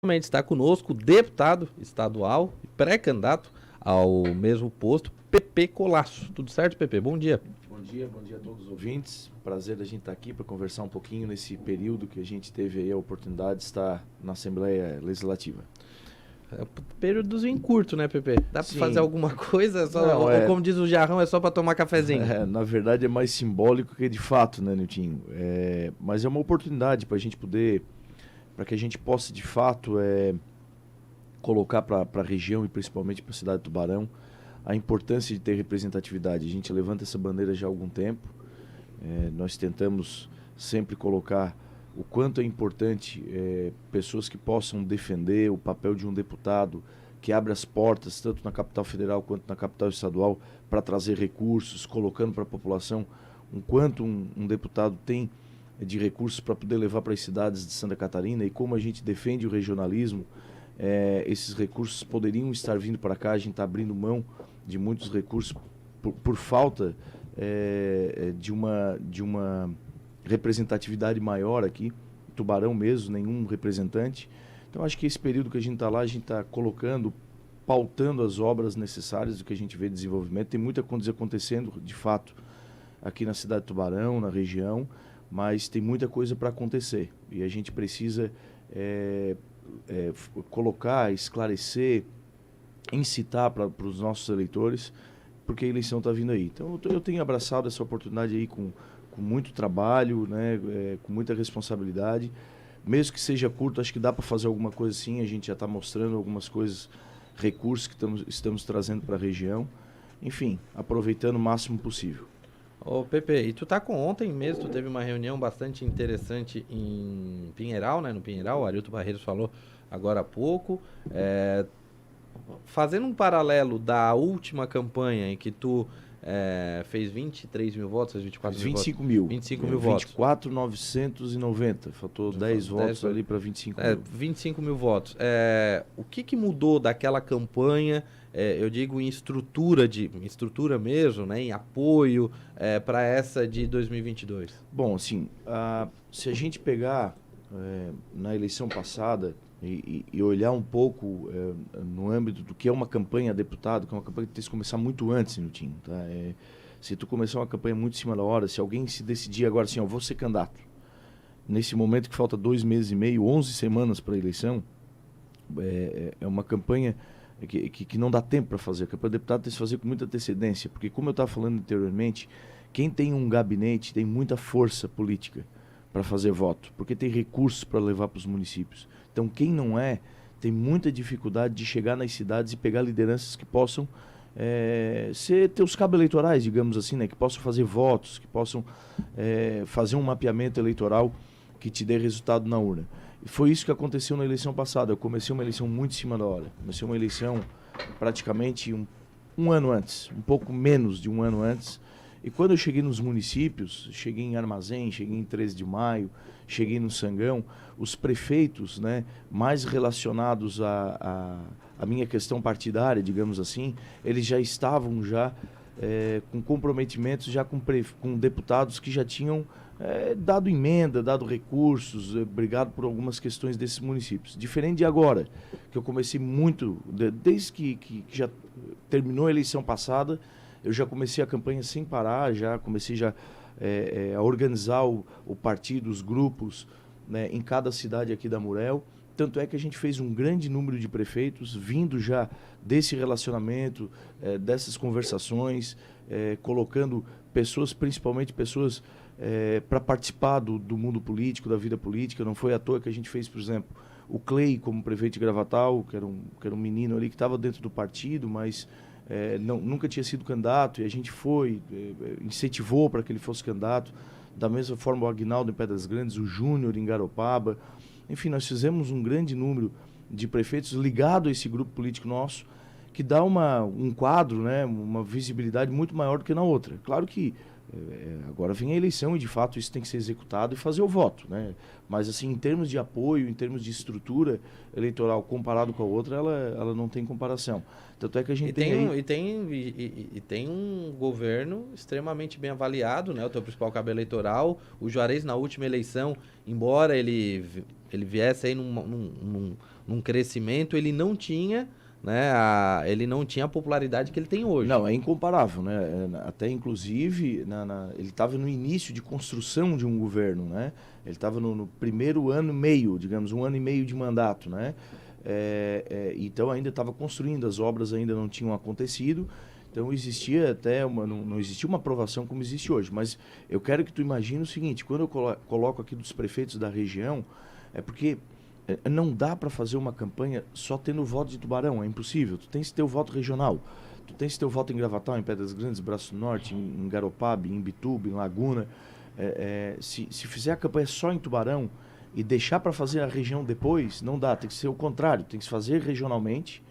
Realmente está conosco o deputado estadual e pré-candidato ao mesmo posto, Pepe Colasso. Tudo certo, Pepe? Bom dia. Bom dia a todos os ouvintes. Prazer da gente estar aqui para conversar um pouquinho nesse período que a gente teve aí a oportunidade de estar na Assembleia Legislativa. É um períodozinho curto, né, Pepe? Dá para fazer alguma coisa? Não, ou como diz o Jarrão, é só para tomar cafezinho? Na verdade é mais simbólico que de fato, né, Niltinho? Mas é uma oportunidade para a gente poder, para que a gente possa de fato colocar para a região e principalmente para a cidade de Tubarão a importância de ter representatividade. A gente levanta essa bandeira já há algum tempo. Nós tentamos sempre colocar o quanto é importante pessoas que possam defender o papel de um deputado que abre as portas, tanto na capital federal quanto na capital estadual, para trazer recursos, colocando para a população o quanto um deputado tem de recursos para poder levar para as cidades de Santa Catarina e como a gente defende o regionalismo. Esses recursos poderiam estar vindo para cá, a gente está abrindo mão de muitos recursos por falta de uma representatividade maior aqui, Tubarão mesmo, nenhum representante. Então acho que esse período que a gente está lá, a gente está colocando, pautando as obras necessárias do que a gente vê de desenvolvimento. Tem muita coisa acontecendo, de fato, aqui na cidade de Tubarão, na região, mas tem muita coisa para acontecer. E a gente precisa colocar, esclarecer, incitar para os nossos eleitores, porque a eleição está vindo aí. Então eu tenho abraçado essa oportunidade aí com muito trabalho, né, com muita responsabilidade. Mesmo que seja curto, acho que dá para fazer alguma coisa sim. A gente já está mostrando algumas coisas, recursos que estamos trazendo para a região. Enfim, aproveitando o máximo possível. Ô Pepe, e tu tá com ontem mesmo, tu teve uma reunião bastante interessante em Pinheiral, né? No Pinheiral, o Arilton Barreiros falou agora há pouco. Fazendo um paralelo da última campanha em que tu fez 23 mil votos, fez 24 mil 25 votos? mil. 25 mil votos. 24.990. Faltou 10 votos ali para 25 mil. 25 mil votos. O que mudou daquela campanha, eu digo em estrutura mesmo, né, em apoio para essa de 2022? Bom, assim, se a gente pegar na eleição passada e olhar um pouco no âmbito do que é uma campanha a deputado, que é uma campanha que tem que começar muito antes, Niltinho, tá? Se tu começar uma campanha muito em cima da hora, se alguém se decidir agora assim, ó, vou ser candidato, nesse momento que falta 2 meses e meio, 11 semanas para a eleição, é uma campanha que não dá tempo para fazer. A campanha de deputado tem que se fazer com muita antecedência, porque como eu estava falando anteriormente, quem tem um gabinete tem muita força política para fazer voto, porque tem recursos para levar para os municípios. Então quem não tem muita dificuldade de chegar nas cidades e pegar lideranças que possam ter os cabos eleitorais, digamos assim, né? Que possam fazer votos, que possam fazer um mapeamento eleitoral que te dê resultado na urna. E foi isso que aconteceu na eleição passada. Eu comecei uma eleição muito em cima da hora. Comecei uma eleição praticamente um ano antes, um pouco menos de um ano antes. E quando eu cheguei nos municípios, cheguei em Armazém, cheguei em 13 de Maio, cheguei no Sangão, os prefeitos, né, mais relacionados à minha questão partidária, digamos assim, eles já estavam com comprometimentos, já com deputados que já tinham dado emenda, dado recursos, brigado por algumas questões desses municípios. Diferente de agora, que eu comecei muito, desde que já terminou a eleição passada, eu já comecei a campanha sem parar, já comecei a organizar o partido, os grupos, né, em cada cidade aqui da Murel. Tanto é que a gente fez um grande número de prefeitos vindo já desse relacionamento, dessas conversações, colocando pessoas, principalmente pessoas para participar do mundo político, da vida política. Não foi à toa que a gente fez, por exemplo, o Clay como prefeito de Gravatal, que era um menino ali que estava dentro do partido, mas nunca tinha sido candidato, e a gente incentivou para que ele fosse candidato. Da mesma forma o Aguinaldo em Pedras Grandes, o Júnior em Garopaba. Enfim, nós fizemos um grande número de prefeitos ligados a esse grupo político nosso, que dá um quadro, né, uma visibilidade muito maior do que na outra. Claro que Agora vem a eleição e, de fato, isso tem que ser executado e fazer o voto, né? Mas, assim, em termos de apoio, em termos de estrutura eleitoral comparado com a outra, ela não tem comparação. Tanto é que a gente tem um governo extremamente bem avaliado, né? O teu principal cabo eleitoral. O Juarez, na última eleição, embora ele viesse aí num crescimento, ele não tinha... né, ele não tinha a popularidade que ele tem hoje. Não, é incomparável, né? Até inclusive ele estava no início de construção de um governo, né? Ele estava no primeiro ano e meio, digamos, 1 ano e meio de mandato, né? Então ainda estava construindo, as obras ainda não tinham acontecido, então existia até não existia uma aprovação como existe hoje. Mas eu quero que tu imagine o seguinte: quando eu coloco aqui dos prefeitos da região, é porque não dá para fazer uma campanha só tendo o voto de Tubarão, é impossível. Tu tens que ter o voto regional, tu tens que ter o voto em Gravatal, em Pedras Grandes, Braço Norte, em Garopaba, em Imbituba, em Laguna. Se fizer a campanha só em Tubarão e deixar para fazer a região depois, não dá, tem que ser o contrário, tem que se fazer regionalmente,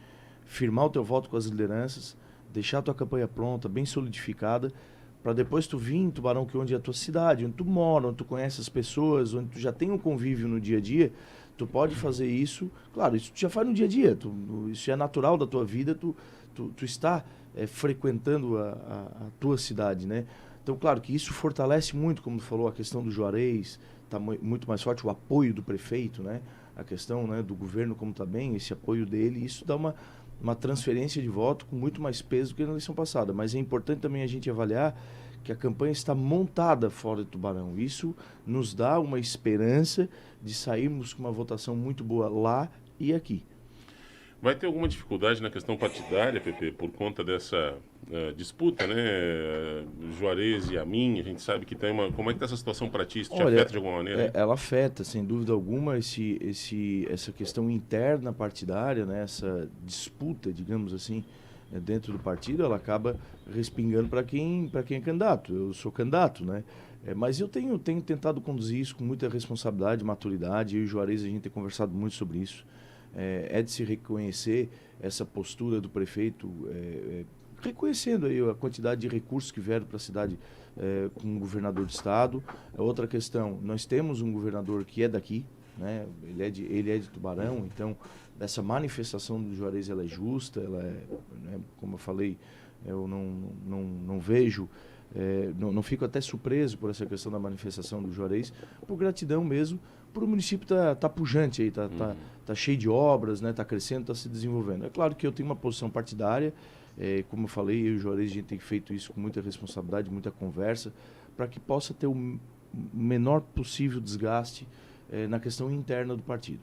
firmar o teu voto com as lideranças, deixar a tua campanha pronta, bem solidificada, para depois tu vir em Tubarão, que é onde é a tua cidade, onde tu mora, onde tu conhece as pessoas, onde tu já tem um convívio no dia a dia. Tu pode fazer isso, claro, isso tu já faz no dia a dia, isso é natural da tua vida, tu está frequentando a tua cidade, né? Então, claro que isso fortalece muito, como tu falou, a questão do Juarez, está muito mais forte o apoio do prefeito, né? A questão, né, do governo como está bem, esse apoio dele, isso dá uma transferência de voto com muito mais peso do que na eleição passada. Mas é importante também a gente avaliar que a campanha está montada fora de Tubarão. Isso nos dá uma esperança de sairmos com uma votação muito boa lá e aqui. Vai ter alguma dificuldade na questão partidária, Pepe, por conta dessa disputa, né? Juarez e Amin, a gente sabe que tem uma... Como é que está essa situação para ti? Isso te afeta de alguma maneira? Ela afeta, sem dúvida alguma, essa questão interna partidária, né? Essa disputa, digamos assim, dentro do partido, ela acaba respingando para quem é candidato. Eu sou candidato, né? Mas eu tenho tentado conduzir isso com muita responsabilidade, maturidade. Eu e o Juarez, a gente tem conversado muito sobre isso. É de se reconhecer essa postura do prefeito, reconhecendo aí a quantidade de recursos que vieram para a cidade com o governador do estado. Outra questão, nós temos um governador que é daqui, né? Ele é de Tubarão, então essa manifestação do Juarez ela é justa, ela né, como eu falei, eu não vejo, não fico até surpreso por essa questão da manifestação do Juarez, por gratidão mesmo, por o município tá pujante aí, tá cheio de obras, né, tá crescendo, tá se desenvolvendo. É claro que eu tenho uma posição partidária, como eu falei, eu e o Juarez, a gente tem feito isso com muita responsabilidade, muita conversa, para que possa ter o menor possível desgaste na questão interna do partido.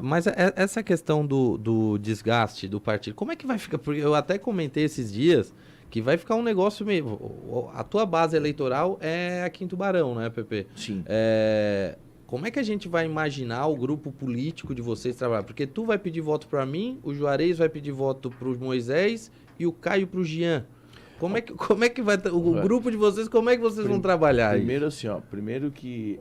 Mas essa questão do desgaste do partido, como é que vai ficar? Porque eu até comentei esses dias que vai ficar um negócio meio... A tua base eleitoral é aqui em Tubarão, né, Pepe? Sim. Como é que a gente vai imaginar o grupo político de vocês trabalhar? Porque tu vai pedir voto para mim, o Juarez vai pedir voto para o Moisés e o Caio para o Jean. Como é que vai... O grupo de vocês, como é que vocês vão trabalhar aí? Primeiro assim, primeiro que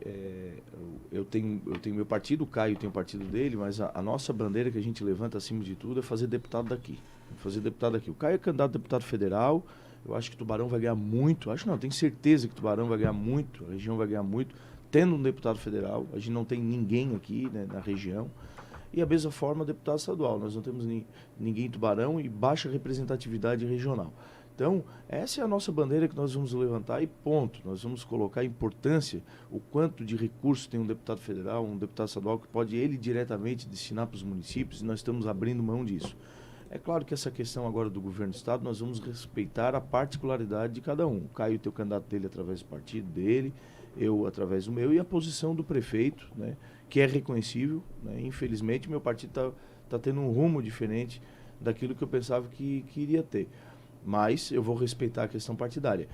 eu tenho meu partido, o Caio tem o partido dele, mas a nossa bandeira que a gente levanta acima de tudo é fazer deputado daqui. O Caio é candidato a deputado federal, eu acho que Tubarão vai ganhar muito, tenho certeza que Tubarão vai ganhar muito, a região vai ganhar muito, tendo um deputado federal, a gente não tem ninguém aqui, né, na região. E a mesma forma, deputado estadual, nós não temos ninguém em Tubarão e baixa representatividade regional. Então, essa é a nossa bandeira que nós vamos levantar e ponto. Nós vamos colocar a importância, o quanto de recursos tem um deputado federal, um deputado estadual, que pode ele diretamente destinar para os municípios, e nós estamos abrindo mão disso. É claro que essa questão agora do governo do estado, nós vamos respeitar a particularidade de cada um. O Caio tem o candidato dele através do partido dele, eu através do meu, e a posição do prefeito, né, que é reconhecível, né? Infelizmente, meu partido está tendo um rumo diferente daquilo que eu pensava que iria ter. Mas eu vou respeitar a questão partidária.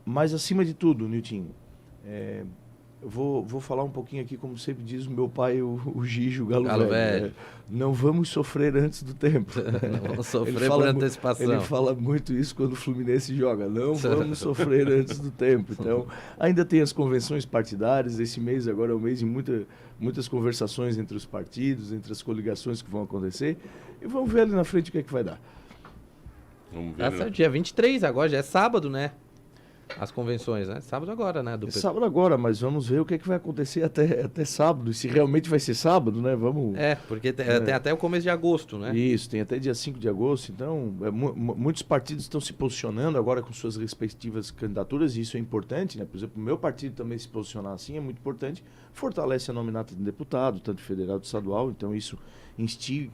Mas, acima de tudo, Niltinho, eu vou falar um pouquinho aqui, como sempre diz o meu pai, o Gijo, o Galo Velho. Não vamos sofrer antes do tempo. Não vamos sofrer por antecipação. Ele fala muito isso quando o Fluminense joga. Não vamos sofrer antes do tempo. Então, ainda tem as convenções partidárias. Esse mês agora é um mês de muitas conversações entre os partidos, entre as coligações que vão acontecer. E vamos ver ali na frente o que é que vai dar. Dia 23 agora, já é sábado, né? as convenções, né? Sábado agora, né? Sábado agora, mas vamos ver o que vai acontecer até sábado. Se realmente vai ser sábado, né? Vamos... Porque tem até o começo de agosto, né? Isso, tem até dia 5 de agosto. Então, muitos partidos estão se posicionando agora com suas respectivas candidaturas, e isso é importante, né? Por exemplo, o meu partido também se posicionar assim é muito importante. Fortalece a nominata de deputado, tanto federal quanto estadual. Então, isso instiga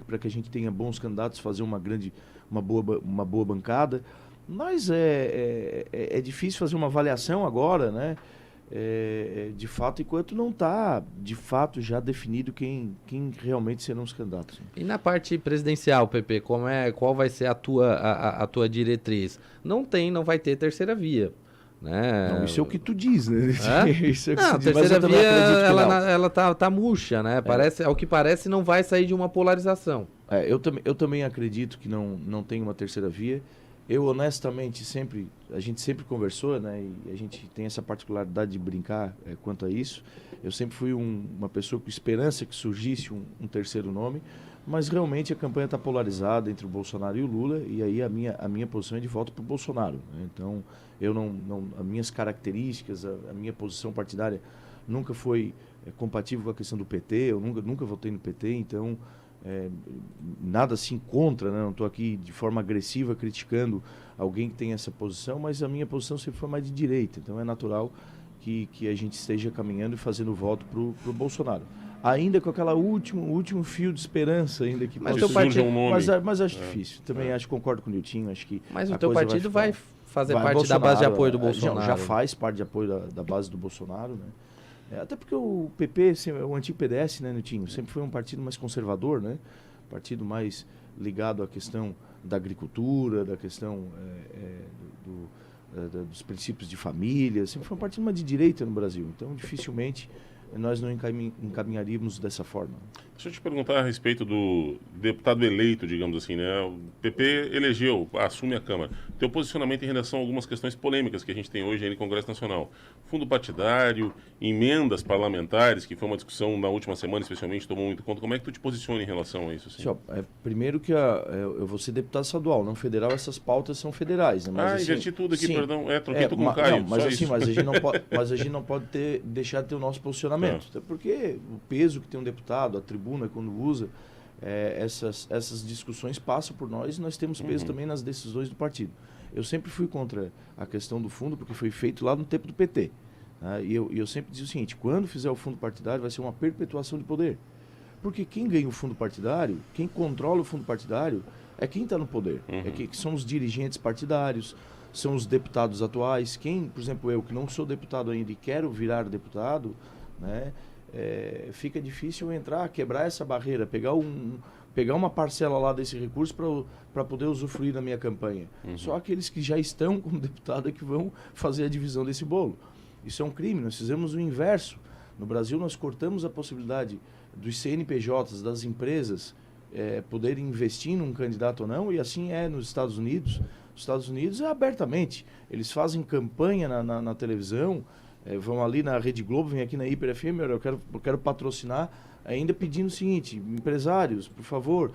para que a gente tenha bons candidatos, fazer uma boa bancada. Mas é difícil fazer uma avaliação agora, né? De fato, enquanto não está, de fato, já definido quem realmente serão os candidatos. E na parte presidencial, PP, qual vai ser a tua diretriz? Não vai ter terceira via. Né? Não, isso é o que tu diz, né? Isso é o que não, a diz, terceira via, ela tá murcha, né? Ao que parece, não vai sair de uma polarização. Eu também acredito que não tem uma terceira via. Eu, honestamente, a gente sempre conversou, né? E a gente tem essa particularidade de brincar quanto a isso. Eu sempre fui uma pessoa com esperança que surgisse um terceiro nome, mas realmente a campanha está polarizada entre o Bolsonaro e o Lula, e aí a minha posição é de volta para o Bolsonaro, né? Então, as minhas características, a minha posição partidária nunca foi compatível com a questão do PT, eu nunca votei no PT, então... nada assim contra, né? Não estou aqui de forma agressiva criticando alguém que tem essa posição, mas a minha posição sempre foi mais de direita, então é natural que a gente esteja caminhando e fazendo voto para o Bolsonaro. Ainda com aquela último fio de esperança ainda que mas pode surgir um nome. Mas acho difícil. Também concordo com o Niltinho, acho que mas o teu partido vai fazer parte da base de apoio do Bolsonaro. Já faz parte de apoio da base do Bolsonaro, né? Até porque o PP, o antigo PDS, né, Nutinho, sempre foi um partido mais conservador, né? Partido mais ligado à questão da agricultura, da questão dos princípios de família. Sempre foi um partido mais de direita no Brasil. Então, dificilmente nós não encaminharíamos dessa forma. Deixa eu te perguntar a respeito do deputado eleito, digamos assim, né? O PP elegeu, assume a Câmara. Teu posicionamento em relação a algumas questões polêmicas que a gente tem hoje aí no Congresso Nacional. Fundo partidário, emendas parlamentares, que foi uma discussão na última semana, especialmente, tomou muito conta. Como é que tu te posiciona em relação a isso? Assim? Primeiro que eu vou ser deputado estadual, não federal, essas pautas são federais. Né? Mas, inverti tudo aqui, sim, perdão. Troquei tu com o Caio. Não, mas a gente não pode deixar de ter o nosso posicionamento. Até porque o peso que tem um deputado, a tribuna, quando usa, essas discussões passam por nós e nós temos peso também nas decisões do partido. Eu sempre fui contra a questão do fundo, porque foi feito lá no tempo do PT. Né? E eu sempre digo o seguinte, quando fizer o fundo partidário vai ser uma perpetuação de poder. Porque quem ganha o fundo partidário, quem controla o fundo partidário, é quem está no poder. Que são os dirigentes partidários, são os deputados atuais. Por exemplo, eu que não sou deputado ainda e quero virar deputado, né? Fica difícil entrar, quebrar essa barreira, pegar uma parcela lá desse recurso para poder usufruir da minha campanha. Só aqueles que já estão como deputado é que vão fazer a divisão desse bolo. Isso é um crime, nós fizemos o inverso. No Brasil nós cortamos a possibilidade dos CNPJs, das empresas, poderem investir num candidato ou não, e assim é nos Estados Unidos. Nos Estados Unidos é abertamente, eles fazem campanha na televisão, vão ali na Rede Globo, vem aqui na Hiper FM, eu quero patrocinar, ainda pedindo o seguinte, empresários, por favor,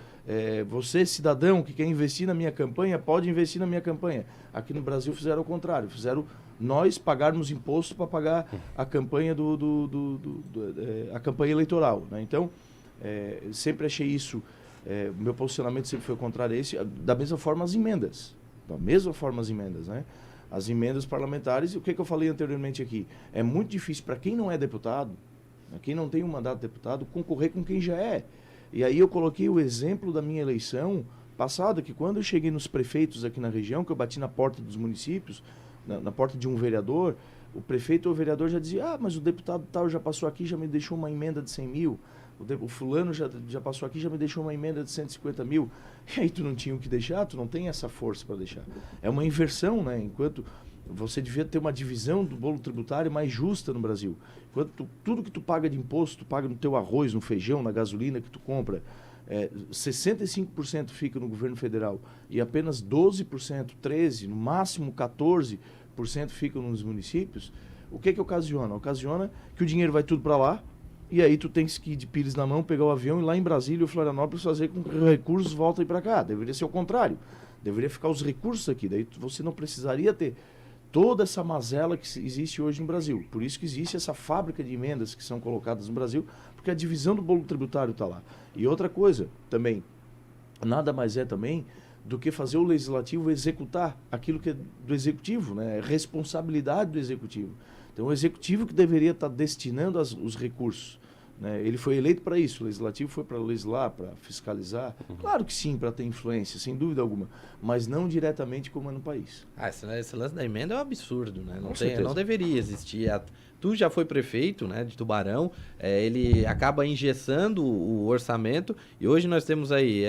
você cidadão que quer investir na minha campanha, pode investir na minha campanha. Aqui no Brasil fizeram o contrário, fizeram nós pagarmos imposto para pagar a campanha a campanha eleitoral, né? Então, sempre achei isso, meu posicionamento sempre foi contrário a esse, da mesma forma as emendas, né? As emendas parlamentares, o que eu falei anteriormente aqui? É muito difícil para quem não é deputado, quem não tem um mandato de deputado, concorrer com quem já é. E aí eu coloquei o exemplo da minha eleição passada, que quando eu cheguei nos prefeitos aqui na região, que eu bati na porta dos municípios, na porta de um vereador, o prefeito ou o vereador já dizia, mas o deputado tal já passou aqui, já me deixou uma emenda de 100 mil, o fulano já passou aqui, já me deixou uma emenda de 150 mil, e aí tu não tinha o que deixar, tu não tem essa força para deixar. É uma inversão, né? Enquanto você devia ter uma divisão do bolo tributário mais justa no Brasil. Enquanto tudo que tu paga de imposto, tu paga no teu arroz, no feijão, na gasolina que tu compra, 65% fica no governo federal e apenas 12%, 13%, no máximo 14% ficam nos municípios, o que ocasiona? Ocasiona que o dinheiro vai tudo para lá, e aí tu tens que ir de pires na mão, pegar o avião e lá em Brasília ou Florianópolis fazer com que os recursos voltem para cá. Deveria ser o contrário. Deveria ficar os recursos aqui. Daí você não precisaria ter toda essa mazela que existe hoje no Brasil. Por isso que existe essa fábrica de emendas que são colocadas no Brasil, porque a divisão do bolo tributário está lá. E outra coisa também, nada mais é também do que fazer o legislativo executar aquilo que é do executivo, né? É responsabilidade do executivo. Então, o executivo que deveria estar destinando os recursos, né? Ele foi eleito para isso, o legislativo foi para legislar, para fiscalizar. Claro que sim, para ter influência, sem dúvida alguma, mas não diretamente como é no país. Esse lance da emenda é um absurdo, né? Com Não deveria existir. Tu já foi prefeito, né, de Tubarão, ele acaba engessando o orçamento e hoje nós temos aí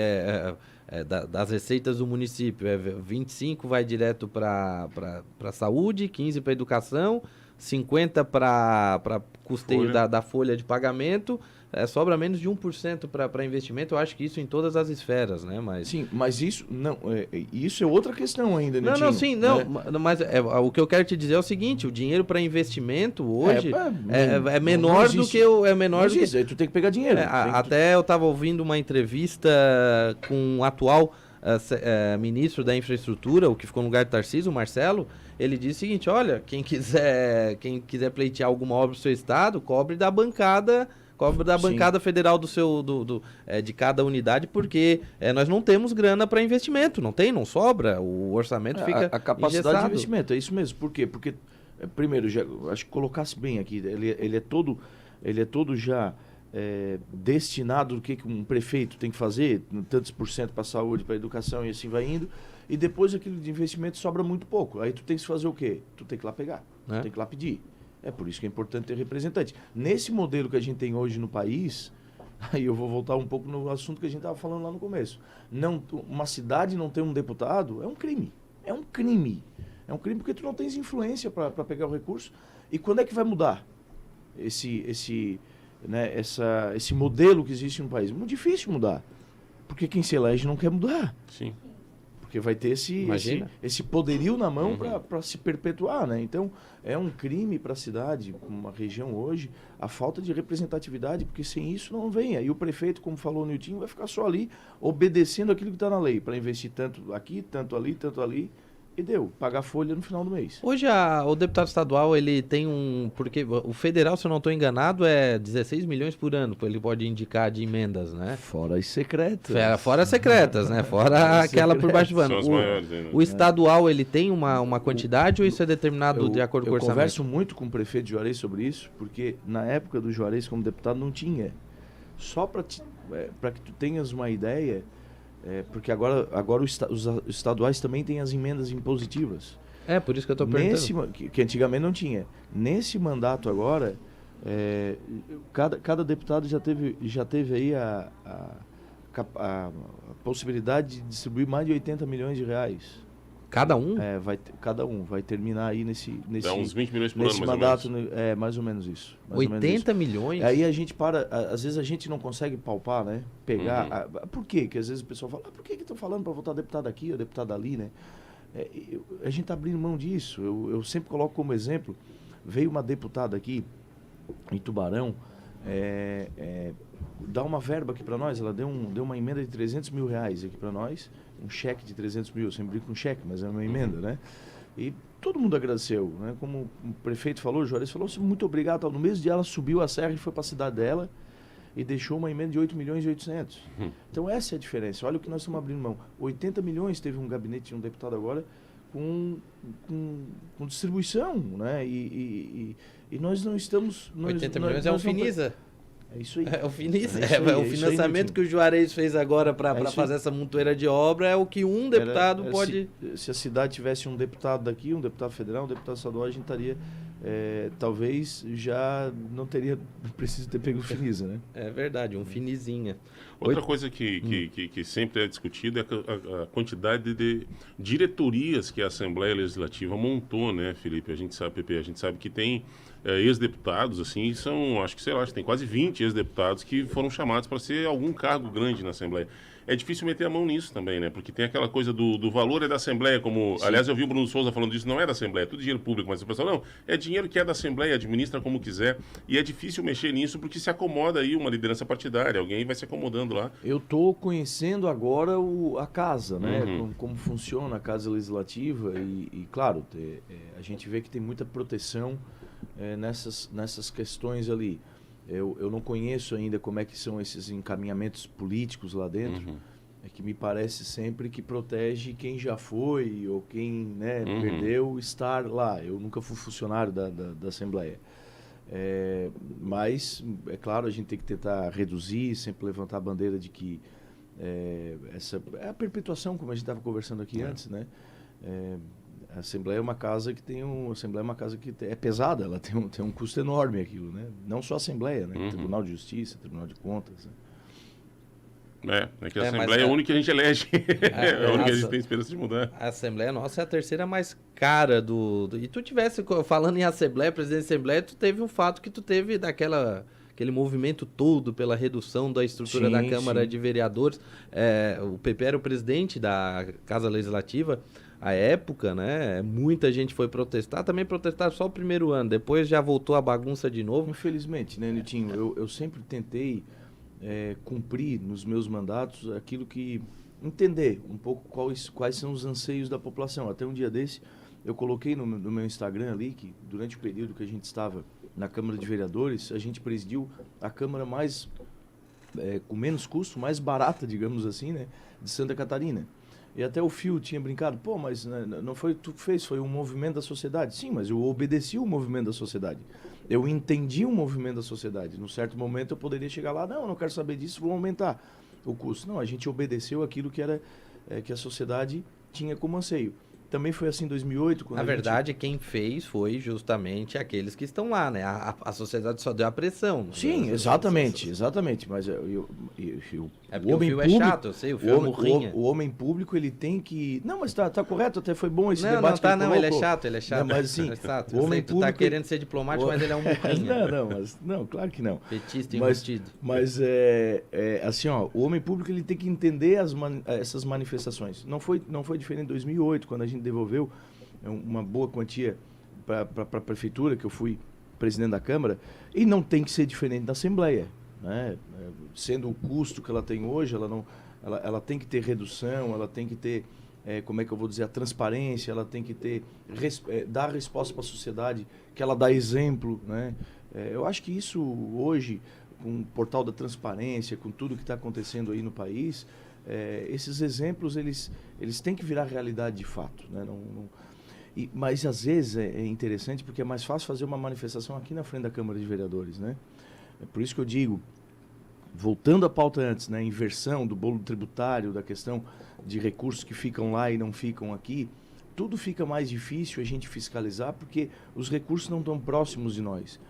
das receitas do município, 25 vai direto para saúde, 15 para educação, 50 para custeio da folha de pagamento, sobra menos de 1% para investimento. Eu acho que isso em todas as esferas, né? Mas... Sim, mas isso não isso é outra questão ainda, né? Mas o que eu quero te dizer é o seguinte: o dinheiro para investimento hoje é menor do que o Aí tu tem que pegar dinheiro. Até eu estava ouvindo uma entrevista com o atual ministro da Infraestrutura, o que ficou no lugar do Tarcísio, o Marcelo. Ele disse o seguinte: olha, quem quiser pleitear alguma obra do seu estado, cobre da bancada federal de cada unidade, porque nós não temos grana para investimento, não sobra, o orçamento fica a capacidade engessado. de investimento, é isso mesmo. Por quê? Porque, primeiro, já, acho que colocasse bem aqui, ele é todo já destinado do que um prefeito tem que fazer, tantos por cento para a saúde, para a educação e assim vai indo, e depois aquilo de investimento sobra muito pouco. Aí tu tem que fazer o quê? Tu tem que ir lá pegar, tu tem que ir lá pedir. É por isso que é importante ter representante. Nesse modelo que a gente tem hoje no país, aí eu vou voltar um pouco no assunto que a gente estava falando lá no começo. Uma cidade não ter um deputado é um crime. É um crime. É um crime porque tu não tens influência para pegar o recurso. E quando é que vai mudar esse modelo que existe no país? Muito difícil mudar. Porque quem se elege não quer mudar. Sim. Porque vai ter esse poderio na mão para se perpetuar, né? Então, é um crime para a cidade, uma região hoje, a falta de representatividade, porque sem isso não vem. Aí o prefeito, como falou o Niltinho, vai ficar só ali, obedecendo aquilo que está na lei, para investir tanto aqui, tanto ali, e deu, pagar folha no final do mês. Hoje o deputado estadual, ele tem porque o federal, se eu não estou enganado, é 16 milhões por ano, ele pode indicar de emendas, né? Fora as secretas. Fora as secretas, né? Fora aquela por baixo do ano. O estadual, ele tem uma quantidade ou isso é determinado de acordo com o orçamento? Eu converso muito com o prefeito de Juarez sobre isso, porque na época do Juarez como deputado não tinha. Só para que tu tenhas uma ideia... porque agora os estaduais também têm as emendas impositivas. Por isso que eu estou perguntando. Que antigamente não tinha. Nesse mandato agora, cada deputado já teve aí a possibilidade de distribuir mais de 80 milhões de reais. Cada um? Cada um. Vai terminar aí nesse Dá uns 20 milhões por ano, mandato, mais ou menos isso. 80 milhões? Aí a gente às vezes a gente não consegue palpar, né? Pegar. Por quê? Porque às vezes o pessoal fala, por que estão falando para votar deputado aqui ou deputado ali, né? A gente está abrindo mão disso. Eu sempre coloco como exemplo, veio uma deputada aqui em Tubarão, dá uma verba aqui para nós, ela deu uma emenda de 300 mil reais aqui para nós, um cheque de 300 mil, eu sempre brinco com cheque, mas é uma emenda, né? E todo mundo agradeceu, né? Como o prefeito falou, o Juarez falou, muito obrigado. Tal. No mesmo dia ela subiu a serra e foi para a cidade dela e deixou uma emenda de 8 milhões e 800. Então essa é a diferença. Olha o que nós estamos abrindo mão. 80 milhões teve um gabinete de um deputado agora com distribuição, né? E nós não estamos... 80 milhões é um Finisa. É isso aí. O financiamento que o Juarez fez agora para fazer essa montoeira de obra é o que um deputado pode... Se a cidade tivesse um deputado daqui, um deputado federal, um deputado estadual, a gente estaria... talvez já não teria preciso ter pego o Finisa, né? É verdade, um Finizinha. Outra coisa que sempre é discutida é a quantidade de diretorias que a Assembleia Legislativa montou, né, Felipe? A gente sabe, Pepe, que tem ex-deputados, assim, são, acho que, sei lá, acho que tem quase 20 ex-deputados que foram chamados para ser algum cargo grande na Assembleia. É difícil meter a mão nisso também, né? Porque tem aquela coisa do valor é da Assembleia, como... Sim. Aliás, eu vi o Bruno Souza falando disso, não é da Assembleia, é tudo dinheiro público, mas o pessoal, não, é dinheiro que é da Assembleia, administra como quiser, e é difícil mexer nisso porque se acomoda aí uma liderança partidária, alguém vai se acomodando lá. Eu estou conhecendo agora a casa, né? Como funciona a Casa Legislativa e claro, a gente vê que tem muita proteção nessas questões ali. Eu não conheço ainda como é que são esses encaminhamentos políticos lá dentro. É que me parece sempre que protege quem já foi ou quem, né, perdeu estar lá. Eu nunca fui funcionário da Assembleia. Mas, é claro, a gente tem que tentar reduzir, sempre levantar a bandeira de que essa é a perpetuação, como a gente estava conversando aqui antes, né? A Assembleia é uma casa que é pesada, ela tem um custo enorme aquilo, né? Não só a Assembleia, né? Tribunal de Justiça, Tribunal de Contas. Né? Que a Assembleia é a única que a gente elege, é a única que a gente tem esperança de mudar. A Assembleia nossa é a terceira mais cara E tu tivesse, falando em Assembleia, presidente da Assembleia, tu teve um fato que tu teve aquele movimento todo pela redução da estrutura da Câmara de Vereadores. O PP era o presidente da Casa Legislativa à época, né? Muita gente foi protestar, também protestar só o primeiro ano, depois já voltou a bagunça de novo. Infelizmente, né, Nitinho? Eu sempre tentei cumprir nos meus mandatos aquilo que... entender um pouco quais são os anseios da população. Até um dia desse, eu coloquei no meu Instagram ali que durante o período que a gente estava na Câmara de Vereadores, a gente presidiu a Câmara mais com menos custo, mais barata, digamos assim, né, de Santa Catarina. E até o Fio tinha brincado, pô, mas não foi tu que fez, foi um movimento da sociedade. Sim, mas eu obedeci o movimento da sociedade. Eu entendi o movimento da sociedade. Num certo momento eu poderia chegar lá, não quero saber disso, vou aumentar o custo. Não, a gente obedeceu aquilo que era que a sociedade tinha como anseio. Também foi assim em 2008. Na verdade, quem fez foi justamente aqueles que estão lá, né? A sociedade só deu a pressão. Sim, exatamente. Mas porque o Fio é chato, eu sei, o Fio é murrinha. O homem público, ele tem que... Não, mas tá correto, até foi bom esse debate. Ele é chato. Não, mas assim, o homem público... Tu tá querendo ser diplomático, mas ele é um murrinha. Não, claro que não. Petista embutido. Mas assim, ó, o homem público, ele tem que entender essas manifestações. Não foi diferente em 2008, quando a gente devolveu uma boa quantia para a prefeitura, que eu fui presidente da Câmara, e não tem que ser diferente da Assembleia, né? Sendo o custo que ela tem hoje, ela tem que ter redução, ela tem que ter, como é que eu vou dizer, a transparência, ela tem que ter, dar resposta para a sociedade, que ela dá exemplo, né? Eu acho que isso hoje, com o portal da transparência, com tudo que está acontecendo aí no país, esses exemplos, eles têm que virar realidade de fato, né? Mas às vezes é interessante porque é mais fácil fazer uma manifestação aqui na frente da Câmara de Vereadores, né? É por isso que eu digo, voltando à pauta antes, né? Inversão do bolo tributário, da questão de recursos que ficam lá e não ficam aqui, tudo fica mais difícil a gente fiscalizar porque os recursos não estão próximos de nós.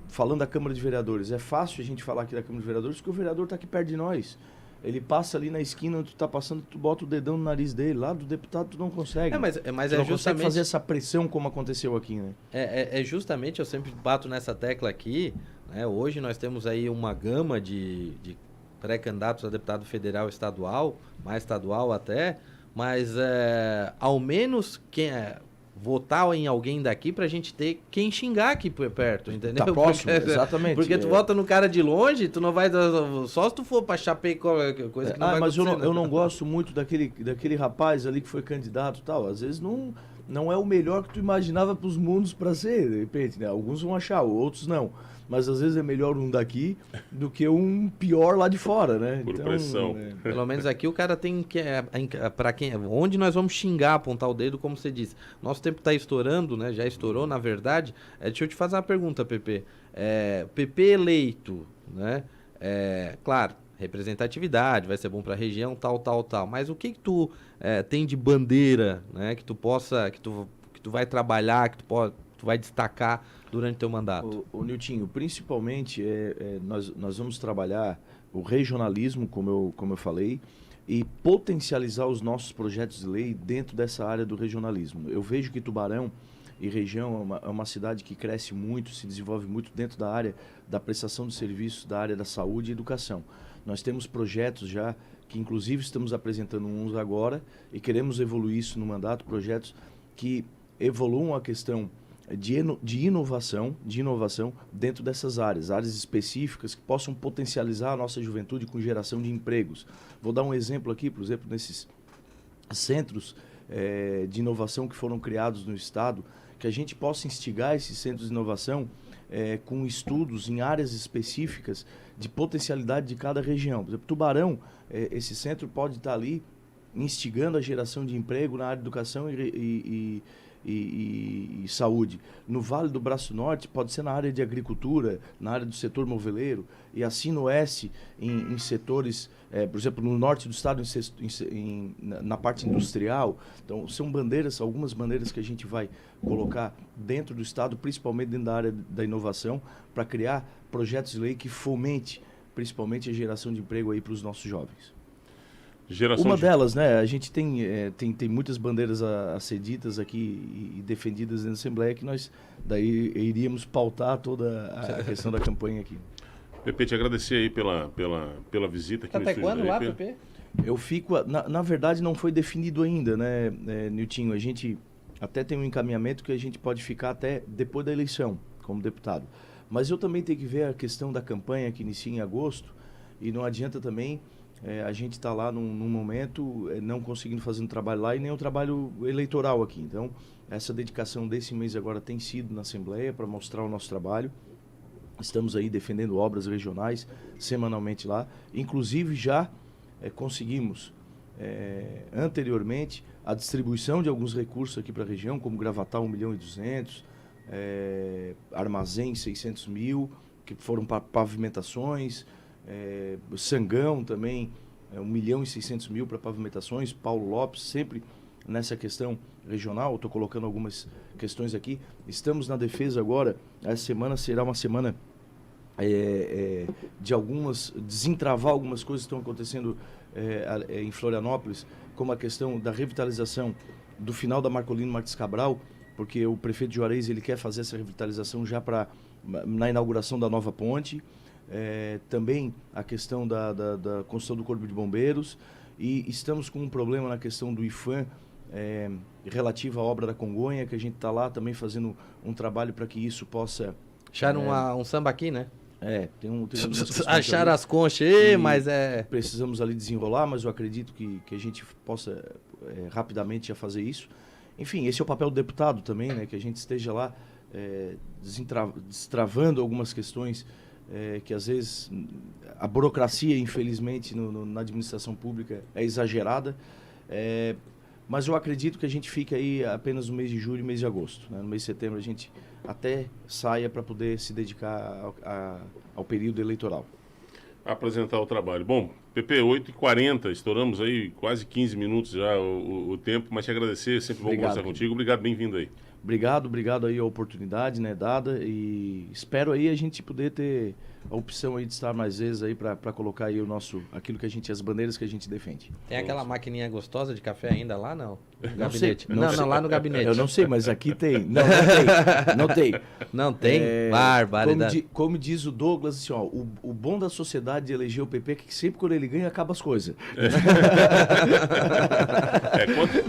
Falando da Câmara de Vereadores, é fácil a gente falar aqui da Câmara de Vereadores porque o vereador está aqui perto de nós. Ele passa ali na esquina onde tu está passando, tu bota o dedão no nariz dele. Lá do deputado tu não consegue. Mas tu é não justamente... consegue fazer essa pressão como aconteceu aqui, né? Justamente, eu sempre bato nessa tecla aqui, né? Hoje nós temos aí uma gama de pré-candidatos a deputado federal e estadual, mais estadual até, mas ao menos votar em alguém daqui pra gente ter quem xingar aqui perto, entendeu? Tá próximo, exatamente. Porque tu vota no cara de longe, tu não vai... Só se tu for pra chapéu coisa que não vai mas acontecer. Eu não gosto muito daquele rapaz ali que foi candidato e tal. Às vezes não é o melhor que tu imaginava pros mundos pra ser, de repente, né? Alguns vão achar, outros não. Mas às vezes é melhor um daqui do que um pior lá de fora, né? Por pressão. Pelo menos aqui o cara tem que... onde nós vamos xingar, apontar o dedo, como você disse. Nosso tempo está estourando, né? Já estourou, na verdade. Deixa eu te fazer uma pergunta, PP. PP eleito, né? Claro, representatividade, vai ser bom para a região, tal. Mas o que tu tem de bandeira, né? Que tu vai trabalhar, que tu vai destacar durante o teu mandato? O Niltinho, principalmente nós vamos trabalhar o regionalismo, como eu falei, e potencializar os nossos projetos de lei dentro dessa área do regionalismo. Eu vejo que Tubarão e região, é uma cidade que cresce muito, se desenvolve muito dentro da área da prestação de serviços, da área da saúde e educação. Nós temos projetos já, que inclusive estamos apresentando uns agora, e queremos evoluir isso no mandato, projetos que evoluam a questão de inovação dentro dessas áreas específicas que possam potencializar a nossa juventude com geração de empregos. Vou dar um exemplo aqui, por exemplo, nesses centros de inovação que foram criados no Estado, que a gente possa instigar esses centros de inovação com estudos em áreas específicas de potencialidade de cada região. Por exemplo, Tubarão, esse centro pode estar ali instigando a geração de emprego na área de educação e saúde. No Vale do Braço Norte pode ser na área de agricultura, na área do setor moveleiro, e assim no oeste em setores, por exemplo, no norte do estado na parte industrial. Então são algumas bandeiras que a gente vai colocar dentro do estado, principalmente dentro da área da inovação, para criar projetos de lei que fomente principalmente a geração de emprego aí para os nossos jovens. Uma delas, né? A gente tem muitas bandeiras a ser ditas aqui e defendidas na Assembleia, que nós daí iríamos pautar toda a questão da campanha aqui. Pepe, te agradecer aí pela visita aqui no estúdio. Até quando lá, Pepe? Eu fico... Na verdade, não foi definido ainda, né, Niltinho? A gente até tem um encaminhamento que a gente pode ficar até depois da eleição, como deputado. Mas eu também tenho que ver a questão da campanha que inicia em agosto, e não adianta também... a gente está lá num momento não conseguindo fazer um trabalho lá e nem um trabalho eleitoral aqui. Então, essa dedicação desse mês agora tem sido na Assembleia para mostrar o nosso trabalho. Estamos aí defendendo obras regionais semanalmente lá. Inclusive, já conseguimos anteriormente a distribuição de alguns recursos aqui para a região, como Gravatar 1.200.000, Armazém 600.000, que foram para pavimentações. Sangão também, 1.600.000 para pavimentações. Paulo Lopes, sempre nessa questão regional. Estou colocando algumas questões aqui. Estamos na defesa agora. Essa semana será uma semana de desentravar algumas coisas que estão acontecendo em Florianópolis, como a questão da revitalização do final da Marcolino Marques Cabral, porque o prefeito Juarez ele quer fazer essa revitalização já na inauguração da nova ponte. Também a questão da construção do Corpo de Bombeiros, e estamos com um problema na questão do IFAM relativo à obra da Congonha, que a gente está lá também fazendo um trabalho para que isso possa... Acharam um samba aqui, né? Tem acharam as conchas, mas precisamos ali desenrolar, mas eu acredito que a gente possa rapidamente já fazer isso. Enfim, esse é o papel do deputado também, né? Que a gente esteja lá destravando algumas questões que às vezes a burocracia, infelizmente, na administração pública é exagerada, mas eu acredito que a gente fica aí apenas no mês de julho e mês de agosto, né? No mês de setembro a gente até saia para poder se dedicar ao período eleitoral. Apresentar o trabalho. Bom, Pepe, 8h40, estouramos aí quase 15 minutos já o tempo, mas te agradecer, sempre bom conversar contigo. Obrigado, bem-vindo aí. Obrigado aí a oportunidade, né, dada, e espero aí a gente poder ter a opção aí de estar mais vezes aí para colocar aí aquilo que as bandeiras que a gente defende. Tem aquela maquininha gostosa de café ainda lá, não? No gabinete. Não, lá no gabinete. Eu não sei, mas aqui tem. Não tem. Não tem? Barbaridade. Como diz o Douglas, assim, ó, o bom da sociedade de eleger o PP é que sempre quando ele ganha, acaba as coisas.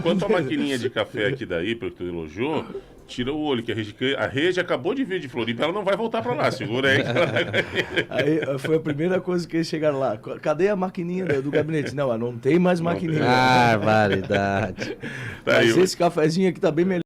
Quanto a maquininha de café aqui daí, porque tu elogiou, tira o olho, que a rede acabou de vir de Floripa, ela não vai voltar para lá, segura aí. Aí foi a primeira coisa que eles chegaram lá. Cadê a maquininha do gabinete? Não tem mais maquininha. Barbaridade. Mas esse cafezinho aqui tá bem melhor.